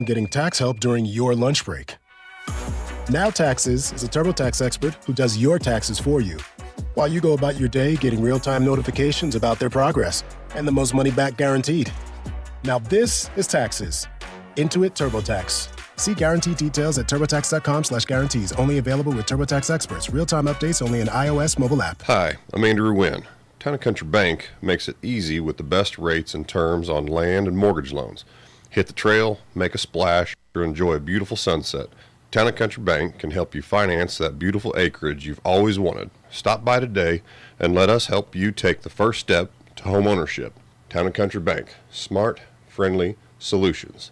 getting tax help during your lunch break. Now Taxes is a TurboTax expert who does your taxes for you, while you go about your day getting real-time notifications about their progress and the most money back guaranteed. Now this is Taxes. Intuit TurboTax. See guarantee details at turbotax.com/guarantees. Only available with TurboTax experts. Real-time updates only in iOS mobile app. Hi, I'm Andrew Wynn. Town & Country Bank makes it easy with the best rates and terms on land and mortgage loans. Hit the trail, make a splash, or enjoy a beautiful sunset. Town & Country Bank can help you finance that beautiful acreage you've always wanted. Stop by today and let us help you take the first step to home ownership. Town & Country Bank. Smart, friendly solutions.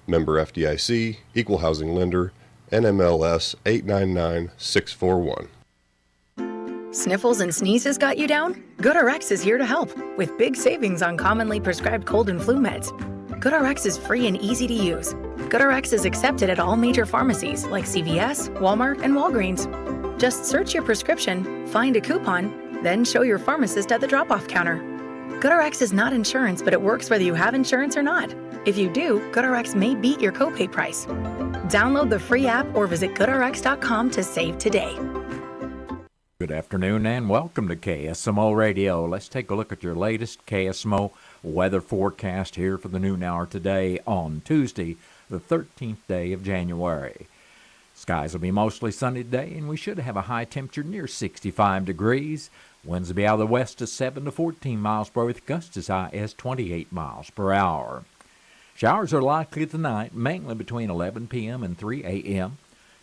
Member FDIC, Equal Housing Lender, NMLS 899641. Sniffles and sneezes got you down? GoodRx is here to help with big savings on commonly prescribed cold and flu meds. GoodRx is free and easy to use. GoodRx is accepted at all major pharmacies like CVS, Walmart, and Walgreens. Just search your prescription, find a coupon, then show your pharmacist at the drop-off counter. GoodRx is not insurance, but it works whether you have insurance or not. If you do, GoodRx may beat your copay price. Download the free app or visit goodrx.com to save today. Good afternoon and welcome to KSMO Radio. Let's take a look at your latest KSMO weather forecast here for the noon hour today on Tuesday, the 13th day of January. Skies will be mostly sunny today, and we should have a high temperature near 65 degrees. Winds will be out of the west to 7 to 14 miles per hour with gusts as high as 28 miles per hour. Showers are likely tonight, mainly between 11 p.m. and 3 a.m.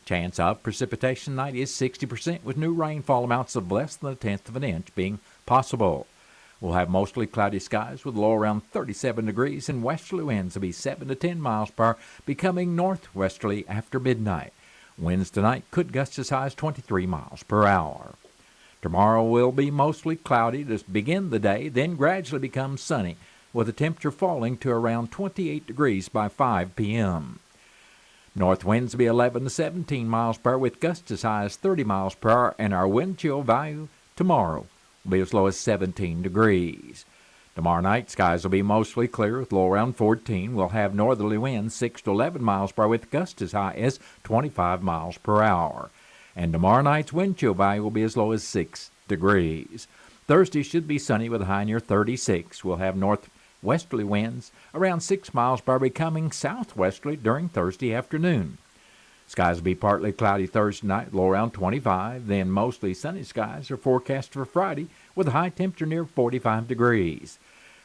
Chance of precipitation tonight is 60% with new rainfall amounts of less than a tenth of an inch being possible. We'll have mostly cloudy skies with a low around 37 degrees and westerly winds will be 7 to 10 miles per hour, becoming northwesterly after midnight. Winds tonight could gust as high as 23 miles per hour. Tomorrow will be mostly cloudy to begin the day, then gradually become sunny, with the temperature falling to around 28 degrees by 5 p.m. North winds will be 11 to 17 miles per hour with gusts as high as 30 miles per hour, and our wind chill value tomorrow will be as low as 17 degrees. Tomorrow night, skies will be mostly clear with low around 14. We'll have northerly winds 6 to 11 miles per hour with gusts as high as 25 miles per hour. And tomorrow night's wind chill value will be as low as 6 degrees. Thursday should be sunny with a high near 36. We'll have northwesterly winds around 6 miles per hour, becoming southwesterly during Thursday afternoon. Skies will be partly cloudy Thursday night, low around 25. Then mostly sunny skies are forecast for Friday with a high temperature near 45 degrees.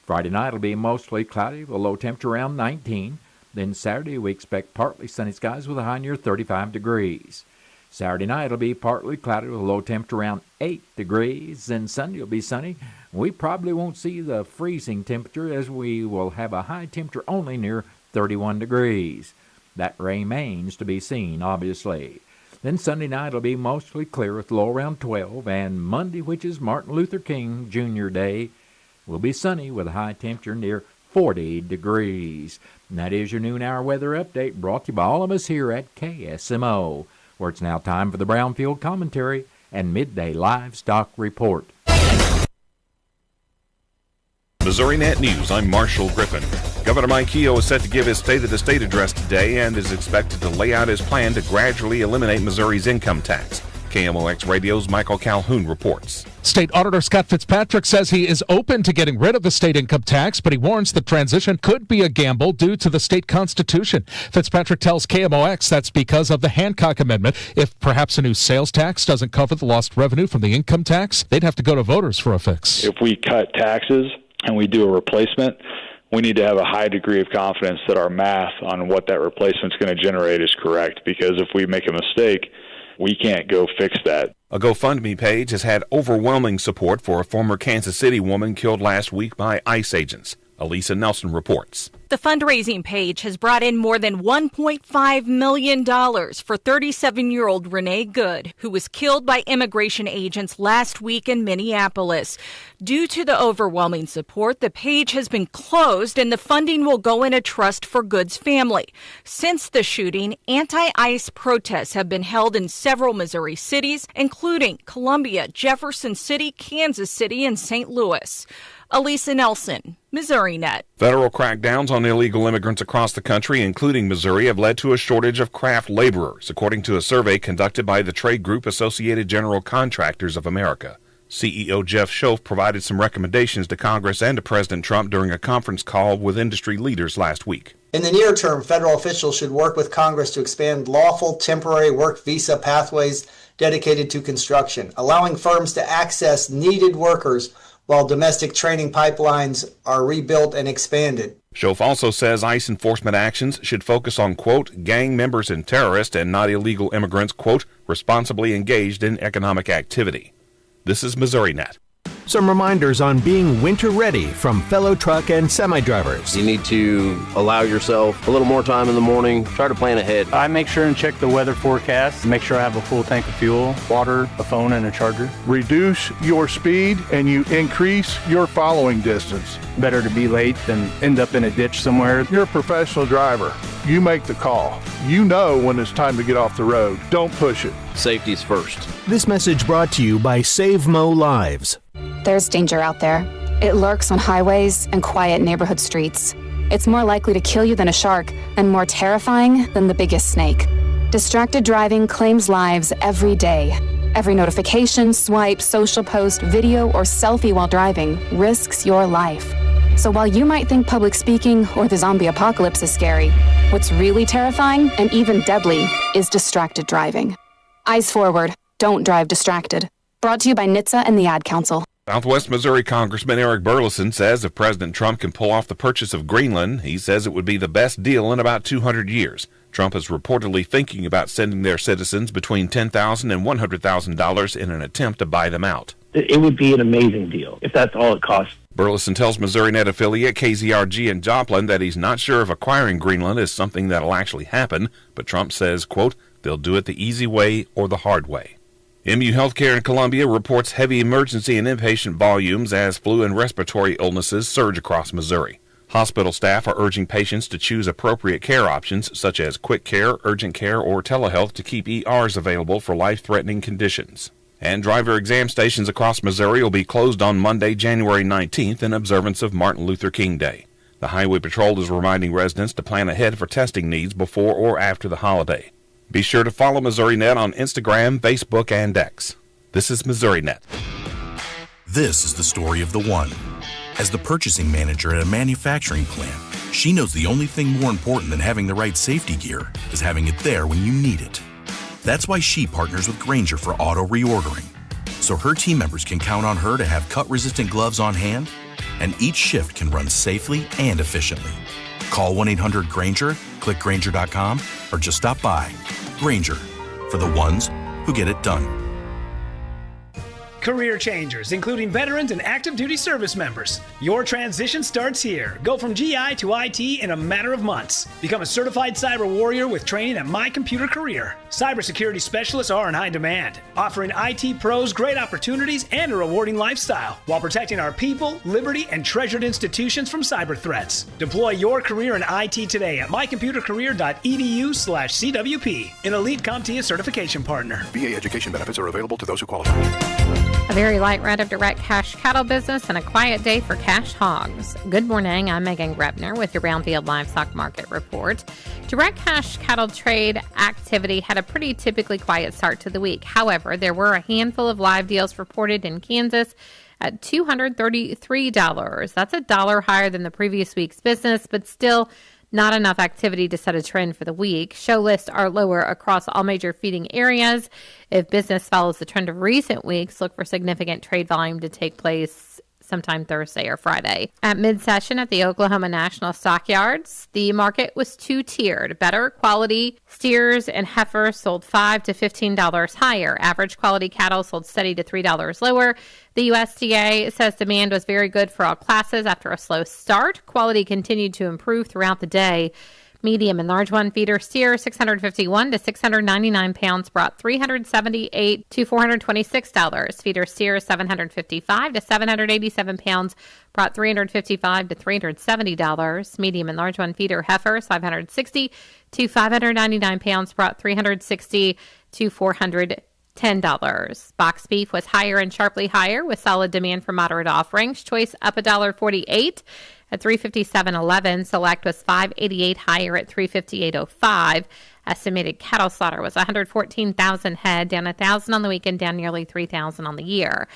Friday night will be mostly cloudy with a low temperature around 19. Then Saturday we expect partly sunny skies with a high near 35 degrees. Saturday night will be partly cloudy with a low temperature around 8 degrees. Then Sunday will be sunny. We probably won't see the freezing temperature as we will have a high temperature only near 31 degrees. That remains to be seen, obviously. Then Sunday night will be mostly clear with low around 12. And Monday, which is Martin Luther King Jr. Day, will be sunny with a high temperature near 40 degrees. And that is your noon hour weather update brought to you by all of us here at KSMO, where it's now time for the Brownfield Commentary and Midday Livestock Report. Missouri Net News, I'm Marshall Griffin. Governor Mike Keogh is set to give his State of the State address today and is expected to lay out his plan to gradually eliminate Missouri's income tax. KMOX Radio's Michael Calhoun reports. State Auditor Scott Fitzpatrick says he is open to getting rid of the state income tax, but he warns the transition could be a gamble due to the state constitution. Fitzpatrick tells KMOX that's because of the Hancock Amendment. If perhaps a new sales tax doesn't cover the lost revenue from the income tax, they'd have to go to voters for a fix. If we cut taxes and we do a replacement, we need to have a high degree of confidence that our math on what that replacement is going to generate is correct, because if we make a mistake, we can't go fix that. A GoFundMe page has had overwhelming support for a former Kansas City woman killed last week by ICE agents. Elisa Nelson reports. The fundraising page has brought in more than $1.5 million for 37-year-old Renee Good, who was killed by immigration agents last week in Minneapolis. Due to the overwhelming support, the page has been closed and the funding will go in a trust for Good's family. Since the shooting, anti-ICE protests have been held in several Missouri cities, including Columbia, Jefferson City, Kansas City, and St. Louis. Elisa Nelson, Missouri Net. Federal crackdowns on illegal immigrants across the country, including Missouri, have led to a shortage of craft laborers, according to a survey conducted by the trade group Associated General Contractors of America. CEO Jeff Schoaf provided some recommendations to Congress and to President Trump during a conference call with industry leaders last week. In the near term, federal officials should work with Congress to expand lawful temporary work visa pathways dedicated to construction, allowing firms to access needed workers while domestic training pipelines are rebuilt and expanded. Schoaf also says ICE enforcement actions should focus on, quote, gang members and terrorists and not illegal immigrants, quote, responsibly engaged in economic activity. This is Missouri Net. Some reminders on being winter ready from fellow truck and semi drivers. You need to allow yourself a little more time in the morning. Try to plan ahead. I make sure and check the weather forecast. Make sure I have a full tank of fuel, water, a phone, and a charger. Reduce your speed and you increase your following distance. Better to be late than end up in a ditch somewhere. You're a professional driver. You make the call. You know when it's time to get off the road. Don't push it. Safety's first. This message brought to you by KSMO Lives. There's danger out there. It lurks on highways and quiet neighborhood streets. It's more likely to kill you than a shark and more terrifying than the biggest snake. Distracted driving claims lives every day. Every notification, swipe, social post, video, or selfie while driving risks your life. So while you might think public speaking or the zombie apocalypse is scary, what's really terrifying and even deadly is distracted driving. Eyes forward. Don't drive distracted. Brought to you by NHTSA and the Ad Council. Southwest Missouri Congressman Eric Burleson says if President Trump can pull off the purchase of Greenland, he says it would be the best deal in about 200 years. Trump is reportedly thinking about sending their citizens between $10,000 and $100,000 in an attempt to buy them out. It would be an amazing deal if that's all it costs. Burleson tells Missouri Net affiliate KZRG in Joplin that he's not sure if acquiring Greenland is something that'll actually happen, but Trump says, quote, they'll do it the easy way or the hard way. MU Healthcare in Columbia reports heavy emergency and inpatient volumes as flu and respiratory illnesses surge across Missouri. Hospital staff are urging patients to choose appropriate care options such as quick care, urgent care, or telehealth to keep ERs available for life-threatening conditions. And driver exam stations across Missouri will be closed on Monday, January 19th in observance of Martin Luther King Day. The Highway Patrol is reminding residents to plan ahead for testing needs before or after the holiday. Be sure to follow Missouri Net on Instagram, Facebook, and X. This is Missouri Net. This is the story of the one. As the purchasing manager at a manufacturing plant, she knows the only thing more important than having the right safety gear is having it there when you need it. That's why she partners with Grainger for auto reordering, so her team members can count on her to have cut-resistant gloves on hand, and each shift can run safely and efficiently. Call 1-800-GRAINGER, click Grainger.com, or just stop by. Grainger, for the ones who get it done. Career changers, including veterans and active duty service members. Your transition starts here. Go from GI to IT in a matter of months. Become a certified cyber warrior with training at My Computer Career. Cybersecurity specialists are in high demand, offering IT pros great opportunities and a rewarding lifestyle while protecting our people, liberty, and treasured institutions from cyber threats. Deploy your career in IT today at mycomputercareer.edu/CWP, an elite CompTIA certification partner. VA education benefits are available to those who qualify. A very light run of direct cash cattle business and a quiet day for cash hogs. Good morning, I'm Megan Grebner with your Brownfield Livestock Market Report. Direct cash cattle trade activity had a pretty typically quiet start to the week. However, there were a handful of live deals reported in Kansas at $233. That's $1 higher than the previous week's business, but still not enough activity to set a trend for the week. Show lists are lower across all major feeding areas. If business follows the trend of recent weeks, look for significant trade volume to take place sometime Thursday or Friday. At mid-session at the Oklahoma National Stockyards, the market was two-tiered. Better quality steers and heifers sold $5 to $15 higher. Average quality cattle sold steady to $3 lower. The USDA says demand was very good for all classes after a slow start. Quality continued to improve throughout the day. Medium and large one feeder steer 651 to 699 pounds brought $378 to $426. Feeder steer 755 to 787 pounds brought $355 to $370. Medium and large one feeder heifers 560 to 599 pounds brought $360 to $400. $10. Box beef was higher and sharply higher with solid demand for moderate offerings. Choice up $1.48 at $357.11. Select was $5.88 higher at $358.05. Estimated cattle slaughter was 114,000 head, down 1,000 on the weekend, down nearly 3,000 on the year.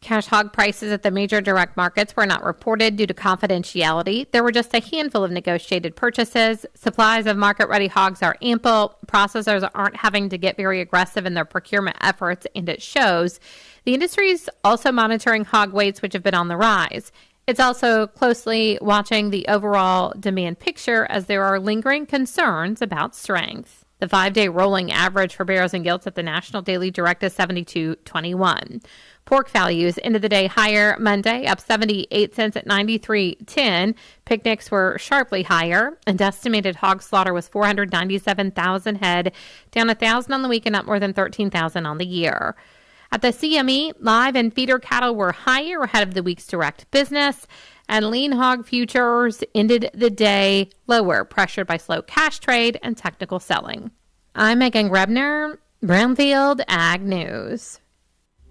Cash hog prices at the major direct markets were not reported due to confidentiality. There were just a handful of negotiated purchases. Supplies of market-ready hogs are ample. Processors aren't having to get very aggressive in their procurement efforts, and it shows. The industry is also monitoring hog weights, which have been on the rise. It's also closely watching the overall demand picture as there are lingering concerns about strength. The 5-day rolling average for barrows and gilts at the National Daily Direct is 72.21. Pork values ended the day higher Monday, up 78 cents at 93.10. Picnics were sharply higher, and estimated hog slaughter was 497,000 head, down 1,000 on the weekend, up more than 13,000 on the year. At the CME, live and feeder cattle were higher ahead of the week's direct business, and lean hog futures ended the day lower, pressured by slow cash trade and technical selling. I'm Megan Grebner, Brownfield Ag News.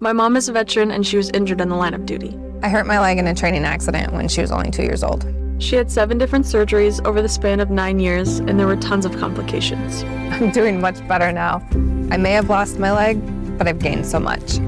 My mom is a veteran and she was injured in the line of duty. I hurt my leg in a training accident when she was only 2 years old. She had 7 different surgeries over the span of 9 years, and there were tons of complications. I'm doing much better now. I may have lost my leg, but I've gained so much.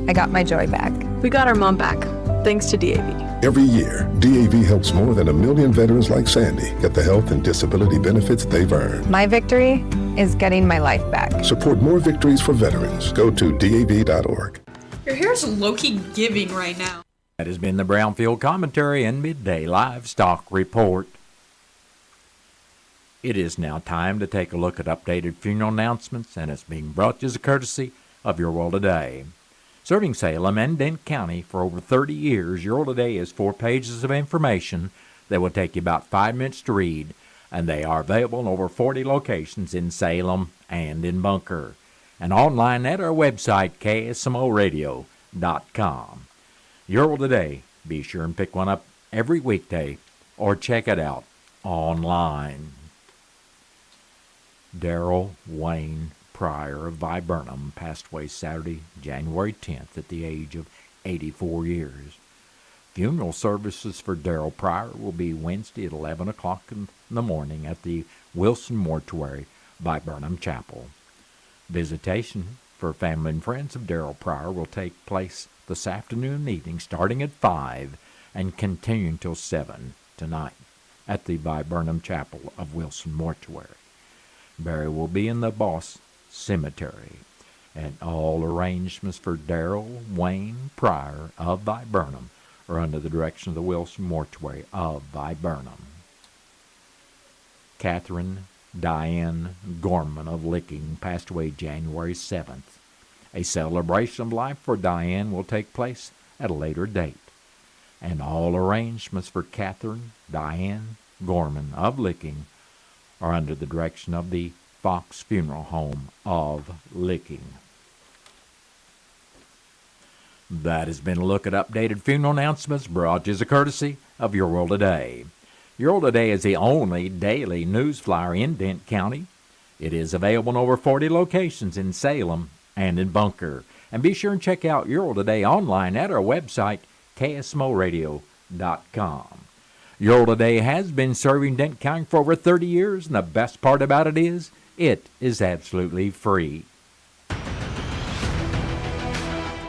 I got my joy back. We got our mom back, thanks to DAV. Every year, DAV helps more than 1 million veterans like Sandy get the health and disability benefits they've earned. My victory is getting my life back. Support more victories for veterans. Go to DAV.org. Your hair's low-key giving right now. That has been the Brownfield Commentary and Midday Livestock Report. It is now time to take a look at updated funeral announcements, and it's being brought to you as a courtesy of Your World Today. Serving Salem and Dent County for over 30 years, Your World Today is 4 pages of information that will take you about 5 minutes to read, and they are available in over 40 locations in Salem and in Bunker, and online at our website, KSMOradio.com. Your World Today, be sure and pick one up every weekday or check it out online. Darrell Wayne Pryor of Viburnum passed away Saturday, January 10th at the age of 84 years. Funeral services for Darrell Pryor will be Wednesday at 11 o'clock in the morning at the Wilson Mortuary, Viburnum Chapel. Visitation for family and friends of Darrell Pryor will take place this afternoon and evening, starting at 5 and continuing till 7 tonight at the Viburnum Chapel of Wilson Mortuary. Burial will be in the Boss Cemetery, and all arrangements for Darrell Wayne Pryor of Viburnum are under the direction of the Wilson Mortuary of Viburnum. Catherine Diane Gorman of Licking passed away January 7th. A celebration of life for Diane will take place at a later date, and all arrangements for Catherine Diane Gorman of Licking are under the direction of the Fox Funeral Home of Licking. That has been a look at updated funeral announcements brought to you as a courtesy of Your World Today. Your World Today is the only daily news flyer in Dent County. It is available in over 40 locations in Salem and in Bunker. And be sure and check out Your World Today online at our website, KSMOradio.com. Your World Today has been serving Dent County for over 30 years, and the best part about it is absolutely free.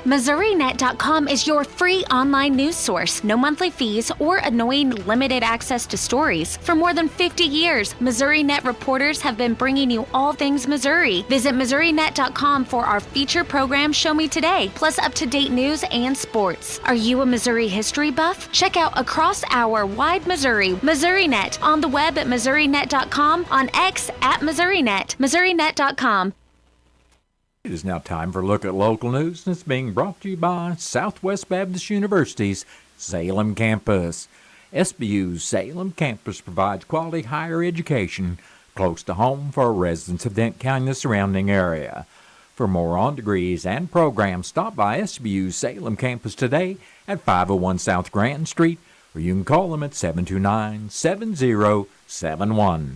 MissouriNet.com is your free online news source. No monthly fees or annoying limited access to stories. For more than 50 years, MissouriNet reporters have been bringing you all things Missouri. Visit MissouriNet.com for our feature program, Show Me Today, plus up-to-date news and sports. Are you a Missouri history buff? Check out Across Our Wide Missouri, MissouriNet, on the web at MissouriNet.com, on X at MissouriNet, MissouriNet.com. It is now time for a look at local news, and it's being brought to you by Southwest Baptist University's Salem campus. SBU's Salem campus provides quality higher education close to home for residents of Dent County and the surrounding area. For more on degrees and programs, stop by SBU's Salem campus today at 501 South Grant Street, or you can call them at 729-7071.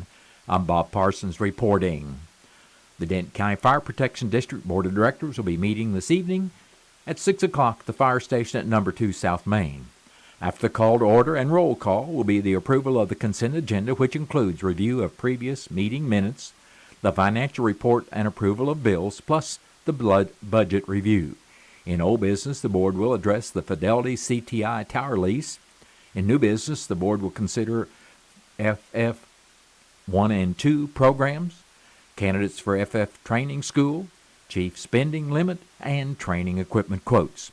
I'm Bob Parsons reporting. The Denton County Fire Protection District Board of Directors will be meeting this evening at 6 o'clock at the fire station at number 2 South Main. After the call to order and roll call will be the approval of the consent agenda, which includes review of previous meeting minutes, the financial report and approval of bills, plus the budget review. In old business, the board will address the Fidelity CTI tower lease. In new business, the board will consider FF 1 and 2 programs, candidates for FF training school, chief spending limit, and training equipment quotes.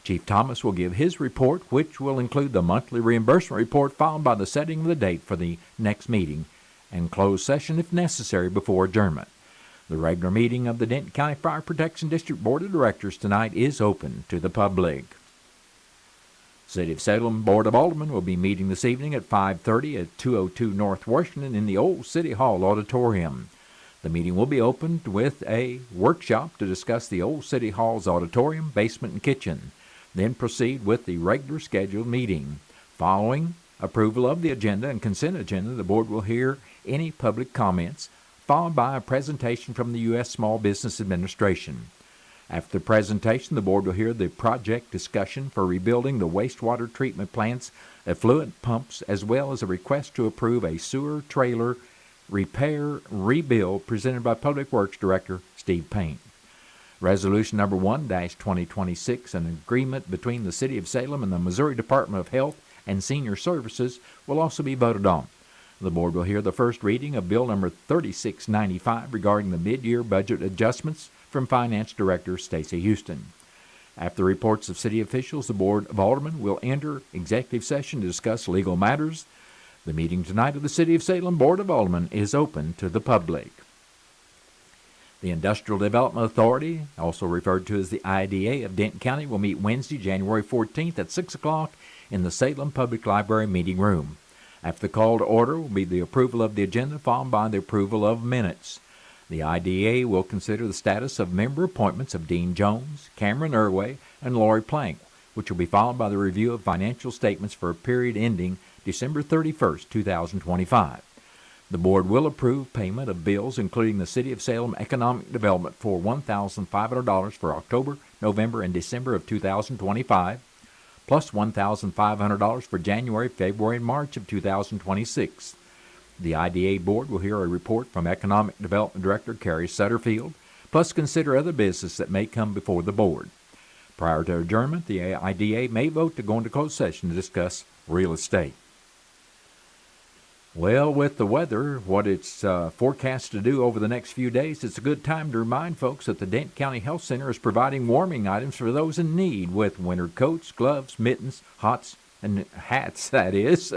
Chief Thomas will give his report, which will include the monthly reimbursement report, followed by the setting of the date for the next meeting and closed session if necessary before adjournment. The regular meeting of the Denton County Fire Protection District Board of Directors tonight is open to the public. City of Salem Board of Aldermen will be meeting this evening at 5:30 at 202 North Washington in the old City Hall auditorium. The meeting will be opened with a workshop to discuss the old City Hall's auditorium, basement, and kitchen. Then proceed with the regular scheduled meeting. Following approval of the agenda and consent agenda, the board will hear any public comments, followed by a presentation from the U.S. Small Business Administration. After the presentation, the board will hear the project discussion for rebuilding the wastewater treatment plant's effluent pumps, as well as a request to approve a sewer trailer repair rebuild presented by Public Works Director Steve Payne. Resolution number 1-2026, an agreement between the City of Salem and the Missouri Department of Health and Senior Services, will also be voted on. The board will hear the first reading of Bill number 3695 regarding the mid-year budget adjustments from Finance Director Stacey Houston. After reports of city officials, the Board of Aldermen will enter executive session to discuss legal matters. The meeting tonight of the City of Salem Board of Aldermen is open to the public. The Industrial Development Authority, also referred to as the IDA of Denton County, will meet Wednesday, January 14th at 6 o'clock in the Salem Public Library meeting room. After the call to order will be the approval of the agenda, followed by the approval of minutes. The IDA will consider the status of member appointments of Dean Jones, Cameron Irway, and Lori Plank, which will be followed by the review of financial statements for a period ending December 31st, 2025. The board will approve payment of bills, including the City of Salem Economic Development for $1,500 for October, November, and December of 2025, plus $1,500 for January, February, and March of 2026. The IDA board will hear a report from Economic Development Director Carrie Sutterfield, plus consider other business that may come before the board. Prior to adjournment, the IDA may vote to go into closed session to discuss real estate. Well, with the weather, what it's forecast to do over the next few days, it's a good time to remind folks that the Denton County Health Center is providing warming items for those in need with winter coats, gloves, mittens, hats, that is,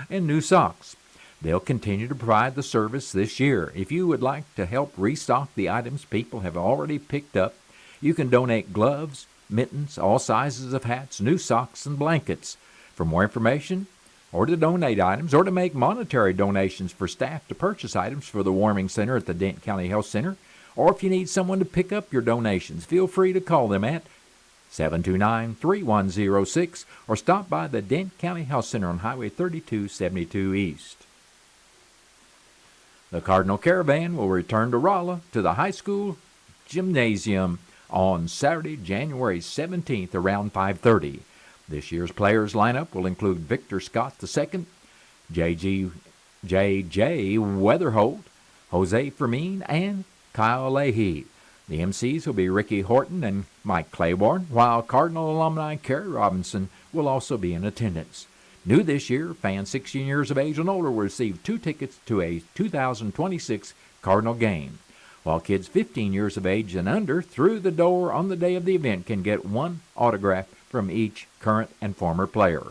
and new socks. They'll continue to provide the service this year. If you would like to help restock the items people have already picked up, you can donate gloves, mittens, all sizes of hats, new socks, and blankets. For more information, or to donate items, or to make monetary donations for staff to purchase items for the warming center at the Denton County Health Center, or if you need someone to pick up your donations, feel free to call them at 729-3106 or stop by the Denton County Health Center on Highway 3272 East. The Cardinal Caravan will return to Rolla to the high school gymnasium on Saturday, January 17th around 5:30. This year's players lineup will include Victor Scott II, J.J. Weatherholt, Jose Fermin, and Kyle Leahy. The MCs will be Ricky Horton and Mike Claiborne, while Cardinal alumni Kerry Robinson will also be in attendance. New this year, fans 16 years of age and older will receive 2 tickets to a 2026 Cardinal game, while kids 15 years of age and under through the door on the day of the event can get 1 autograph from each current and former player.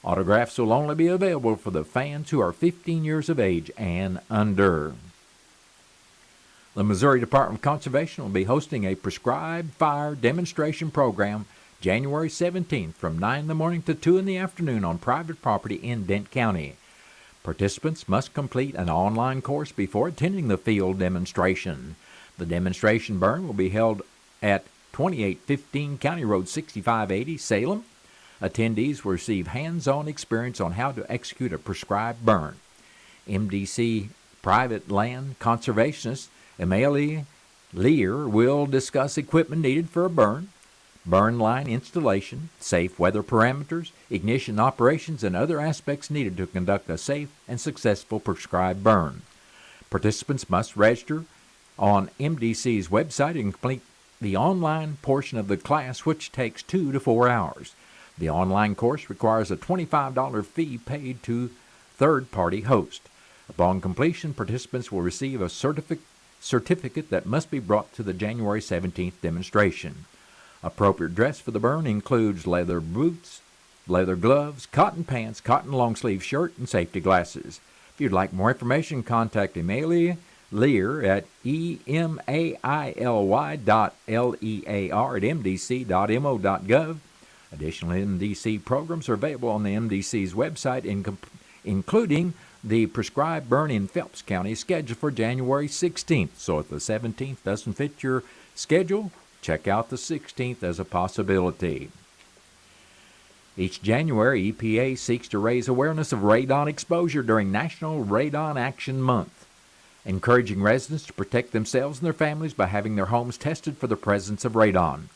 Autographs will only be available for the fans who are 15 years of age and under. The Missouri Department of Conservation will be hosting a prescribed fire demonstration program January 17th from 9 in the morning to 2 in the afternoon on private property in Denton County. Participants must complete an online course before attending the field demonstration. The demonstration burn will be held at 2815 County Road 6580, Salem. Attendees will receive hands-on experience on how to execute a prescribed burn. MDC private land conservationists Emily Lear will discuss equipment needed for a burn line installation, safe weather parameters, ignition operations, and other aspects needed to conduct a safe and successful prescribed burn. Participants must register on MDC's website and complete the online portion of the class, which takes 2 to 4 hours. The online course requires a $25 fee paid to third-party host. Upon completion, participants will receive a certificate that must be brought to the January 17th demonstration. Appropriate dress for the burn includes leather boots, leather gloves, cotton pants, cotton long-sleeve shirt, and safety glasses. If you'd like more information, contact Amelia Lear at emaily.lear@mdc.mo.gov. Additional MDC programs are available on the MDC's website, including the prescribed burn in Phelps County scheduled for January 16th. So if the 17th doesn't fit your schedule, check out the 16th as a possibility. Each January, EPA seeks to raise awareness of radon exposure during National Radon Action Month, encouraging residents to protect themselves and their families by having their homes tested for the presence of radon.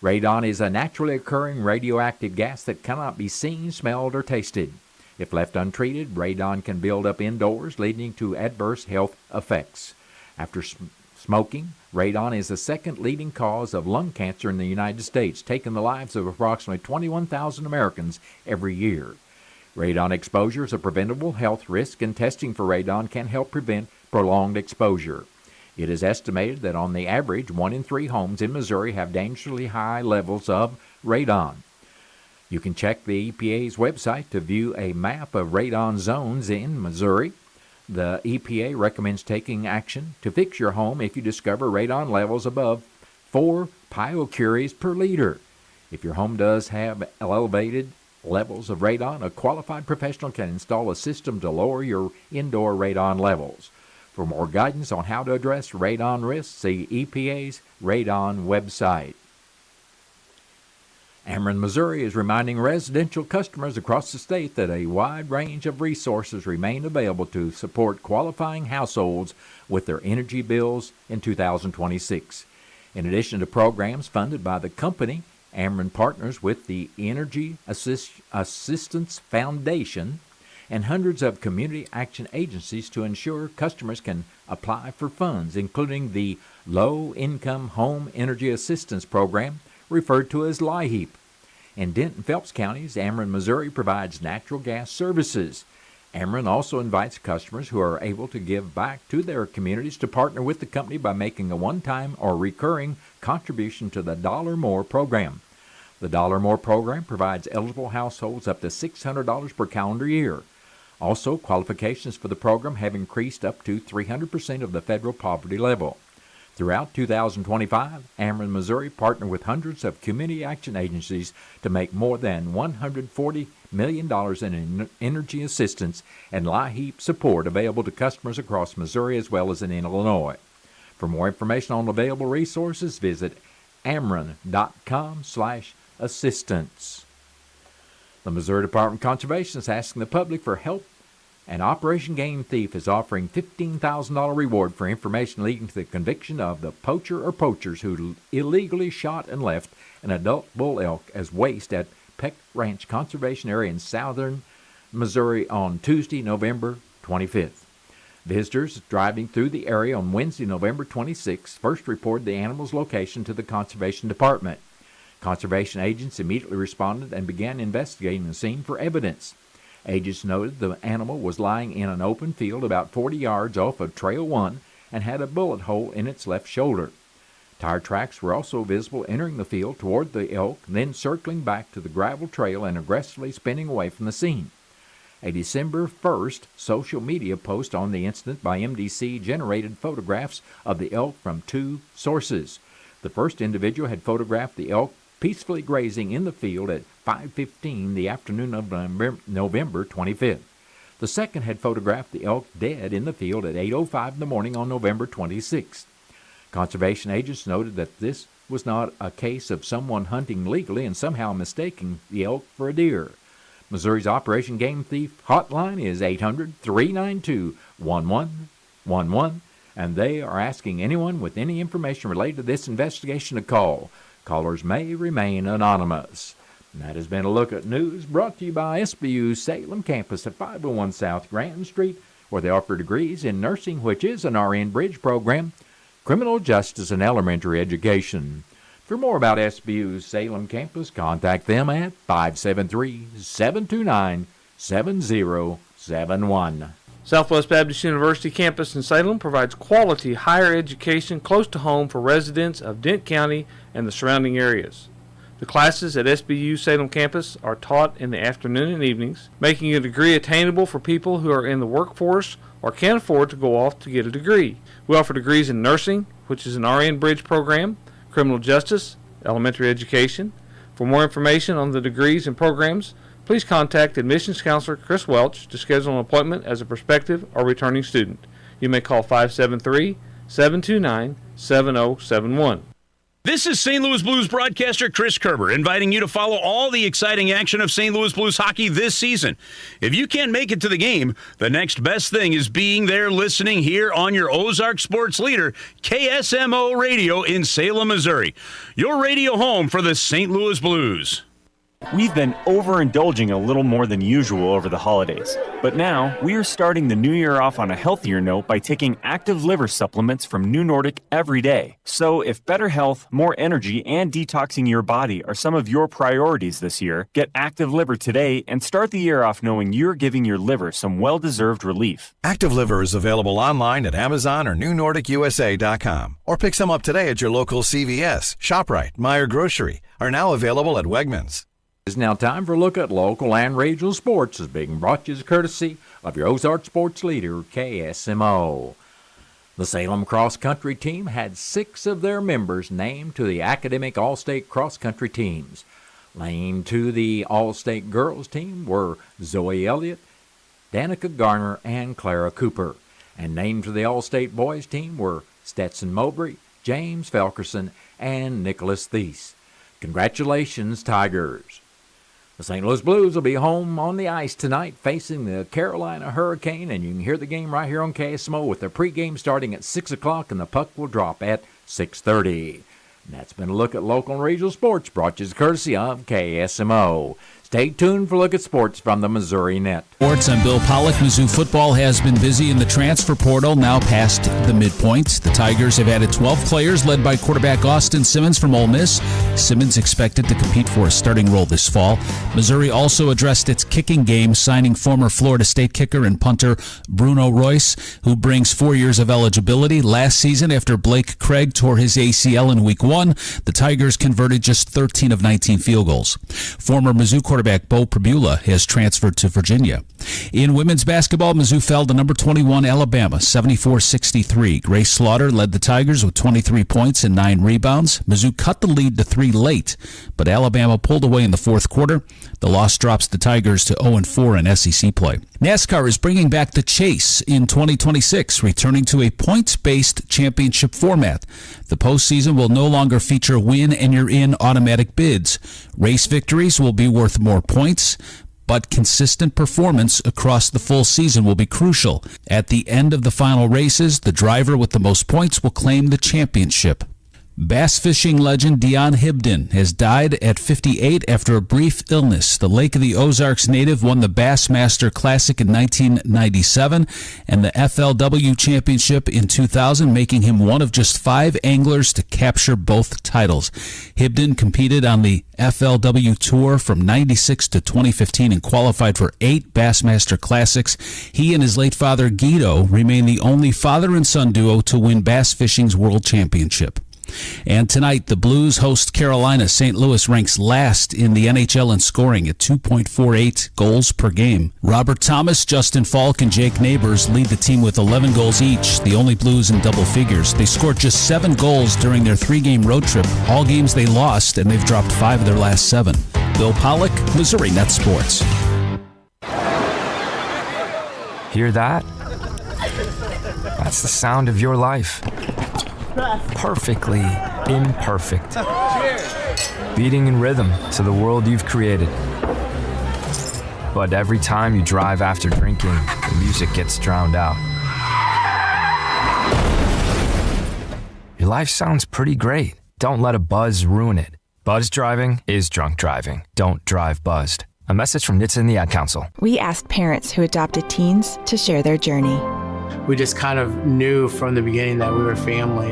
Radon is a naturally occurring radioactive gas that cannot be seen, smelled, or tasted. If left untreated, radon can build up indoors, leading to adverse health effects. After smoking, radon is the second leading cause of lung cancer in the United States, taking the lives of approximately 21,000 Americans every year. Radon exposure is a preventable health risk, and testing for radon can help prevent prolonged exposure. It is estimated that on the average, 1 in 3 homes in Missouri have dangerously high levels of radon. You can check the EPA's website to view a map of radon zones in Missouri. The EPA recommends taking action to fix your home if you discover radon levels above 4 picocuries per liter. If your home does have elevated levels of radon, a qualified professional can install a system to lower your indoor radon levels. For more guidance on how to address radon risks, see EPA's radon website. Ameren, Missouri is reminding residential customers across the state that a wide range of resources remain available to support qualifying households with their energy bills in 2026. In addition to programs funded by the company, Ameren partners with the Energy Assistance Foundation and hundreds of community action agencies to ensure customers can apply for funds, including the Low Income Home Energy Assistance Program, referred to as LIHEAP. In Denton Phelps counties, Ameren, Missouri provides natural gas services. Ameren also invites customers who are able to give back to their communities to partner with the company by making a one-time or recurring contribution to the Dollar More program. The Dollar More program provides eligible households up to $600 per calendar year. Also, qualifications for the program have increased up to 300% of the federal poverty level. Throughout 2025, Ameren, Missouri partnered with hundreds of community action agencies to make more than $140 million in energy assistance and LIHEAP support available to customers across Missouri as well as in Illinois. For more information on available resources, visit ameren.com/assistance. The Missouri Department of Conservation is asking the public for help, and Operation Game Thief is offering $15,000 reward for information leading to the conviction of the poacher or poachers who illegally shot and left an adult bull elk as waste at Peck Ranch Conservation Area in southern Missouri on Tuesday, November 25th. Visitors driving through the area on Wednesday, November 26th, first reported the animal's location to the Conservation Department. Conservation agents immediately responded and began investigating the scene for evidence. Agents noted the animal was lying in an open field about 40 yards off of Trail 1 and had a bullet hole in its left shoulder. Tire tracks were also visible entering the field toward the elk, then circling back to the gravel trail and aggressively spinning away from the scene. A December 1st social media post on the incident by MDC generated photographs of the elk from 2 sources. The first individual had photographed the elk peacefully grazing in the field at 5:15 the afternoon of November 25th. The second had photographed the elk dead in the field at 8:05 in the morning on November 26th. Conservation agents noted that this was not a case of someone hunting legally and somehow mistaking the elk for a deer. Missouri's Operation Game Thief hotline is 800-392-1111. and they are asking anyone with any information related to this investigation to call. Callers may remain anonymous. And that has been a look at news brought to you by SBU Salem campus at 501 South Grand Street, where they offer degrees in nursing, which is an RN Bridge program, criminal justice, and elementary education. For more about SBU's Salem campus, contact them at 573-729-7071. Southwest Baptist University campus in Salem provides quality higher education close to home for residents of Dent County and the surrounding areas. The classes at SBU Salem campus are taught in the afternoon and evenings, making a degree attainable for people who are in the workforce or can't afford to go off to get a degree. We offer degrees in nursing, which is an RN Bridge program, criminal justice, elementary education. For more information on the degrees and programs, please contact admissions counselor Chris Welch to schedule an appointment as a prospective or returning student. You may call 573-729-7071. This is St. Louis Blues broadcaster Chris Kerber, inviting you to follow all the exciting action of St. Louis Blues hockey this season. If you can't make it to the game, the next best thing is being there listening here on your Ozark sports leader, KSMO Radio in Salem, Missouri. Your radio home for the St. Louis Blues. We've been overindulging a little more than usual over the holidays, but now we are starting the new year off on a healthier note by taking active liver supplements from New Nordic every day. So if better health, more energy, and detoxing your body are some of your priorities this year, get Active Liver today and start the year off knowing you're giving your liver some well-deserved relief. Active Liver is available online at Amazon or NewNordicUSA.com, or pick some up today at your local CVS, ShopRite, Meijer Grocery, are now available at Wegmans. It's now time for a look at local and regional sports, as being brought to you as courtesy of your Ozark sports leader, KSMO. The Salem cross-country team had 6 of their members named to the academic all-state cross-country teams. Named to the all-state girls team were Zoe Elliott, Danica Garner, and Clara Cooper. And named to the all-state boys team were Stetson Mowbray, James Felkerson, and Nicholas Thies. Congratulations, Tigers. The St. Louis Blues will be home on the ice tonight facing the Carolina Hurricane, and you can hear the game right here on KSMO with the pregame starting at 6 o'clock and the puck will drop at 6:30. And that's been a look at local and regional sports brought to you as courtesy of KSMO. Stay tuned for a look at sports from the Missouri Net. Sports, I'm Bill Pollock. Mizzou football has been busy in the transfer portal, now past the midpoint. The Tigers have added 12 players, led by quarterback Austin Simmons from Ole Miss. Simmons expected to compete for a starting role this fall. Missouri also addressed its kicking game, signing former Florida State kicker and punter Bruno Royce, who brings 4 years of eligibility. Last season, after Blake Craig tore his ACL in Week 1, the Tigers converted just 13 of 19 field goals. Former Mizzou quarterback Bo Pribula has transferred to Virginia. In women's basketball, Mizzou fell to number 21 Alabama, 74-63. Grace Slaughter led the Tigers with 23 points and 9 rebounds. Mizzou cut the lead to 3 late, but Alabama pulled away in the fourth quarter. The loss drops the Tigers to 0-4 in SEC play. NASCAR is bringing back the chase in 2026, returning to a points-based championship format. The postseason will no longer feature win-and-you're-in automatic bids. Race victories will be worth more points, but consistent performance across the full season will be crucial. At the end of the final races, the driver with the most points will claim the championship. Bass fishing legend Dion Hibden has died at 58 after a brief illness. The Lake of the Ozarks native won the Bassmaster Classic in 1997 and the FLW Championship in 2000, making him one of just 5 anglers to capture both titles. Hibden competed on the FLW Tour from 96 to 2015 and qualified for 8 Bassmaster Classics. He and his late father Guido remain the only father and son duo to win bass fishing's World Championship. And tonight, the Blues host Carolina. St. Louis ranks last in the NHL in scoring at 2.48 goals per game. Robert Thomas, Justin Falk, and Jake Neighbors lead the team with 11 goals each, the only Blues in double figures. They scored just 7 goals during their 3-game road trip. All games they lost, and they've dropped 5 of their last 7. Bill Pollock, Missouri Net Sports. Hear that? That's the sound of your life. Perfectly imperfect. Beating in rhythm to the world you've created. But every time you drive after drinking, the music gets drowned out. life sounds pretty great. Don't let a buzz ruin it. Buzz driving is drunk driving. Don't drive buzzed. A message from NHTSA and the Ad Council. We asked parents who adopted teens to share their journey. We just kind of knew from the beginning that we were family.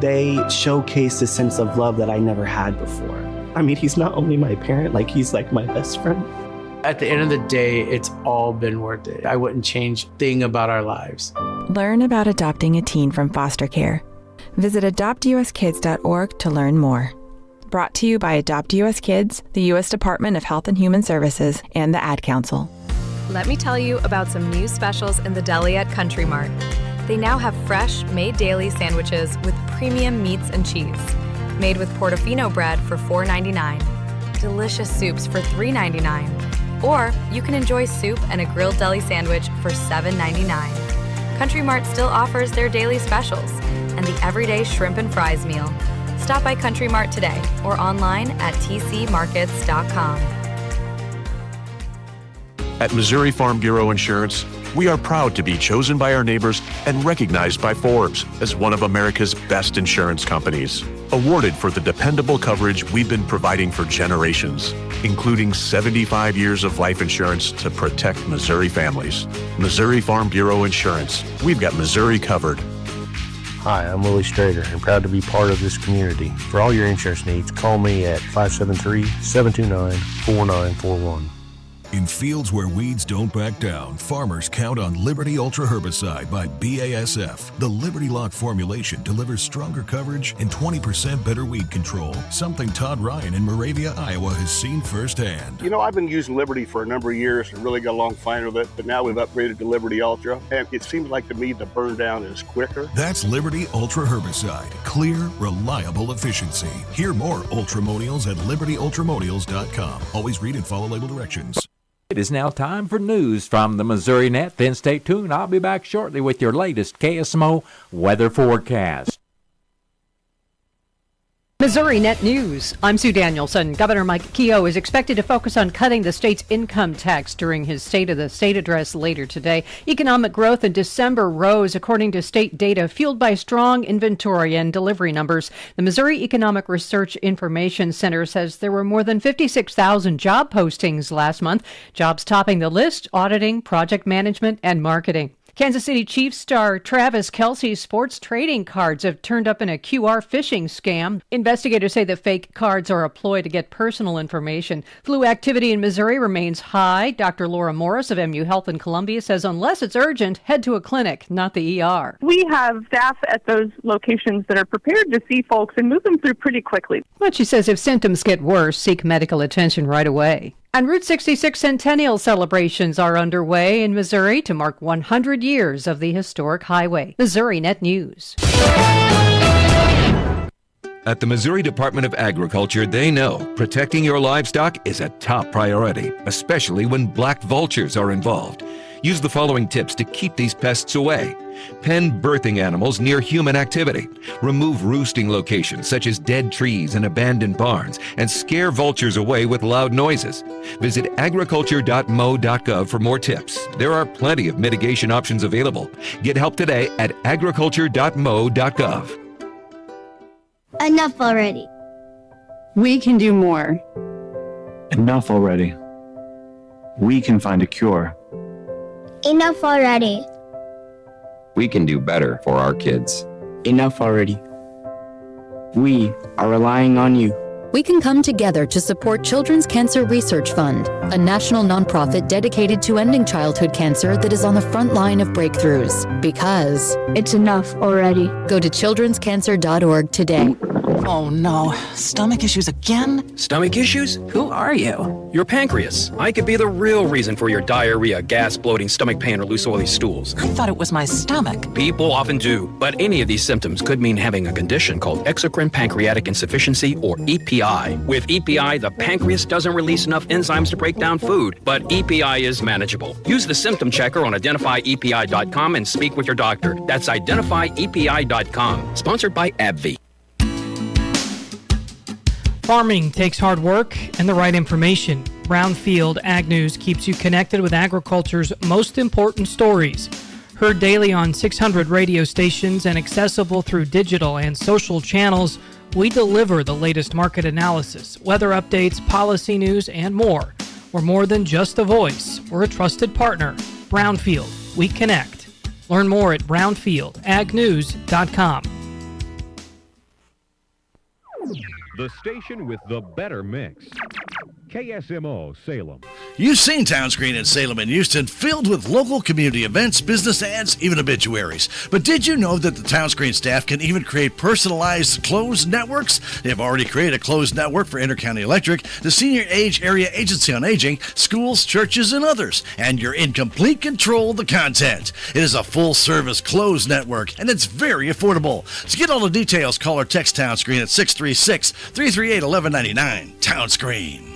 They showcased a sense of love that I never had before. I mean, he's not only my parent, he's like my best friend. At the end of the day, it's all been worth it. I wouldn't change a thing about our lives. Learn about adopting a teen from foster care. Visit adoptuskids.org to learn more. Brought to you by Adopt US Kids, the U.S. Department of Health and Human Services, and the Ad Council. Let me tell you about some new specials in the deli at Country Mart. They now have fresh, made daily sandwiches with premium meats and cheese. Made with Portofino bread for $4.99. Delicious soups for $3.99. Or you can enjoy soup and a grilled deli sandwich for $7.99. Country Mart still offers their daily specials and the everyday shrimp and fries meal. Stop by Country Mart today or online at tcmarkets.com. At Missouri Farm Bureau Insurance, we are proud to be chosen by our neighbors and recognized by Forbes as one of America's best insurance companies. Awarded for the dependable coverage we've been providing for generations, including 75 years of life insurance to protect Missouri families. Missouri Farm Bureau Insurance. We've got Missouri covered. Hi, I'm Willie Strader and proud to be part of this community. For all your insurance needs, call me at 573-729-4941. In fields where weeds don't back down, farmers count on Liberty Ultra Herbicide by BASF. The Liberty Lock formulation delivers stronger coverage and 20% better weed control, something Todd Ryan in Moravia, Iowa has seen firsthand. You know, I've been using Liberty for a number of years and really got along fine with it, but now we've upgraded to Liberty Ultra, and it seems like to me the burn down is quicker. That's Liberty Ultra Herbicide. Clear, reliable efficiency. Hear more Ultramonials at libertyultramonials.com. Always read and follow label directions. It is now time for news from the Missouri Net. Then stay tuned. I'll be back shortly with your latest KSMO weather forecast. Missouri Net News. I'm Sue Danielson. Governor Mike Keogh is expected to focus on cutting the state's income tax during his State of the State address later today. Economic growth in December rose, according to state data, fueled by strong inventory and delivery numbers. The Missouri Economic Research Information Center says there were more than 56,000 job postings last month, jobs topping the list: auditing, project management, and marketing. Kansas City Chiefs star Travis Kelce's sports trading cards have turned up in a QR phishing scam. Investigators say the fake cards are a ploy to get personal information. Flu activity in Missouri remains high. Dr. Laura Morris of MU Health in Columbia says unless it's urgent, head to a clinic, not the ER. We have staff at those locations that are prepared to see folks and move them through pretty quickly. But she says if symptoms get worse, seek medical attention right away. And Route 66 centennial celebrations are underway in Missouri to mark 100 years of the historic highway. Missouri Net News. At the Missouri Department of Agriculture, they know protecting your livestock is a top priority, especially when black vultures are involved. Use the following tips to keep these pests away. Pen birthing animals near human activity. Remove roosting locations such as dead trees and abandoned barns, and scare vultures away with loud noises. Visit agriculture.mo.gov for more tips. There are plenty of mitigation options available. Get help today at agriculture.mo.gov. Enough already. We can do more. Enough already. We can find a cure. Enough already. We can do better for our kids. Enough already. We are relying on you. We can come together to support Children's Cancer Research Fund, a national nonprofit dedicated to ending childhood cancer that is on the front line of breakthroughs. Because it's enough already. Go to childrenscancer.org today. Oh no, stomach issues again? Stomach issues? Who are you? Your pancreas. I could be the real reason for your diarrhea, gas, bloating, stomach pain, or loose oily stools. I thought it was my stomach. People often do, but any of these symptoms could mean having a condition called exocrine pancreatic insufficiency, or EPI. With EPI, the pancreas doesn't release enough enzymes to break down food, but EPI is manageable. Use the symptom checker on identifyepi.com and speak with your doctor. That's identifyepi.com. Sponsored by AbbVie. Farming takes hard work and the right information. Brownfield Ag News keeps you connected with agriculture's most important stories. Heard daily on 600 radio stations and accessible through digital and social channels, we deliver the latest market analysis, weather updates, policy news, and more. We're more than just a voice. We're a trusted partner. Brownfield, we connect. Learn more at brownfieldagnews.com. The station with the better mix. KSMO Salem. You've seen Town Screen in Salem and Houston filled with local community events, business ads, even obituaries. But did you know that the Town Screen staff can even create personalized closed networks? They've already created a closed network for Intercounty Electric, the Senior Age Area Agency on Aging, schools, churches, and others. And you're in complete control of the content. It is a full-service closed network, and it's very affordable. To get all the details, call or text Town Screen at 636-338-1199. Town Screen.